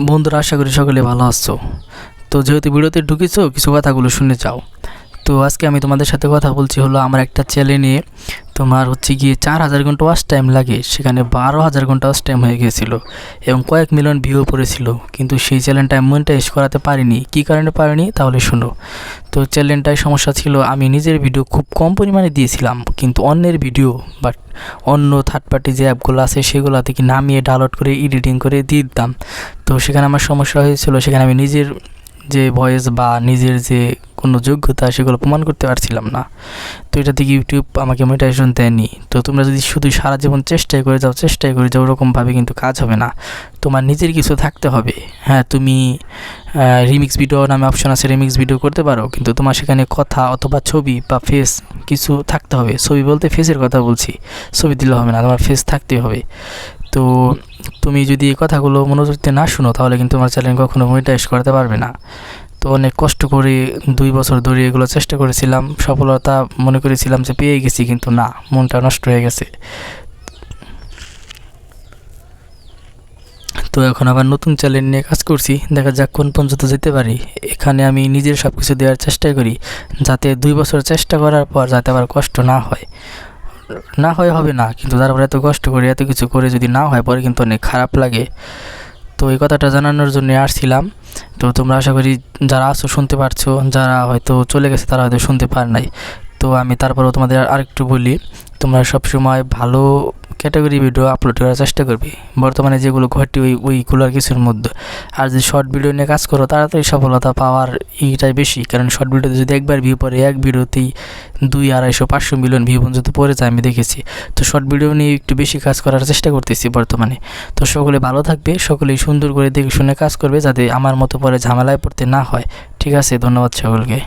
বন্ধুরা, আশা করি সকলে ভালো আছো। তো যেহেতু ভিডিওতে ঢুকেছো, কিছু কথাগুলো শুনে যাও। তো আজকে আমি তোমাদের সাথে কথা বলছি হলো আমার একটা চ্যানেলে নিয়ে। তোমার হচ্ছে গিয়ে 4000 ঘন্টা ওয়াচ টাইম লাগে, সেখানে 12000 ঘন্টা ওয়াচ টাইম হয়ে গিয়েছিলো এবং কয়েক মিলিয়ন ভিউ পড়েছিল। কিন্তু সেই চ্যানেলটা আমি মনিটাইজ করাতে পারিনি। কী কারণে পারিনি তাহলে শোনো। তো চ্যানেলটায় সমস্যা ছিল, আমি নিজের ভিডিও খুব কম পরিমাণে দিয়েছিলাম, কিন্তু অন্যের ভিডিও বাট অন্য থার্ড পার্টি যে অ্যাপগুলো আছে সেগুলো থেকে নামিয়ে ডাউনলোড করে এডিটিং করে দিয়ে দিতাম। তো সেখানে আমার সমস্যা হয়েছিল, সেখানে আমি নিজের যে ভয়েস বা নিজের যে কোনো যোগ্যতা সেগুলো প্রমাণ করতে পারছিলাম না। তো এটা থেকে ইউটিউব আমাকে মনিটাইজেশন দেয়নি। তো তোমরা যদি শুধু সারা জীবন চেষ্টাই করে যাও ওরকমভাবে কিন্তু কাজ হবে না। তোমার নিজের কিছু থাকতে হবে। হ্যাঁ, তুমি রিমিক্স ভিডিও নামে অপশন আছে, রিমিক্স ভিডিও করতে পারো, কিন্তু তোমার সেখানে কথা অথবা ছবি বা ফেস কিছু থাকতে হবে। ছবি বলতে ফেসের কথা বলছি, ছবি দিলে হবে না, তোমার ফেস থাকতে হবে। তো তুমি যদি এই কথাগুলো মনোযোগ দিয়ে না শুনো তাহলে কিন্তু তোমার চ্যানেল কখনো মনিটাইজ করতে পারবে না। তো অনেক কষ্ট করে 2 বছর ধরে এগুলো চেষ্টা করেছিলাম, সফলতা মনে করেছিলাম যে পেয়ে গেছি, কিন্তু না, মনটা নষ্ট হয়ে গেছে। তো এখন আবার নতুন চ্যানেল নিয়ে কাজ করছি, দেখা যাক কোন পর্যন্ত যেতে পারি। এখানে আমি নিজের সব কিছু দেওয়ার চেষ্টা করি, যাতে 2 বছর চেষ্টা করার পর যাতে আবার কষ্ট না হয়। হবে না, কিন্তু তারপরে এত কষ্ট করে এত কিছু করে যদি না হয় পরে কিন্তু অনেক খারাপ লাগে। তো এই কথাটা জানানোর জন্য আসছিলাম। তো তোমরা আশা করি যারা আছো শুনতে পারছো, যারা হয়তো চলে গেছে তারা হয়তো শুনতে পার নাই। তো আমি তারপরেও তোমাদের আরেকটু বলি, তোমরা সবসময় ভালো ক্যাটাগরি ভিডিও আপলোড করার চেষ্টা করবে। বর্তমানে যেগুলো ঘটে ওইগুলোর কিছুর মধ্যে। আর যদি শর্ট ভিডিও নিয়ে কাজ করো তাড়াতাড়ি সফলতা পাওয়ার এইটাই বেশি, কারণ শর্ট ভিডিওতে যদি একবার ভিউ পড়ে, এক ভিডিওতেই 200-250-500 মিলিয়ন ভিউ পর্যন্ত পড়ে যায়, আমি দেখেছি। তো শর্ট ভিডিও নিয়ে একটু বেশি কাজ করার চেষ্টা করতেছি বর্তমানে। তো সকলে ভালো থাকবে, সকলেই সুন্দর করে দেখে শুনে কাজ করবে, যাতে আমার মতো পরে ঝামেলায় পড়তে না হয়। ঠিক আছে, ধন্যবাদ সকলকে।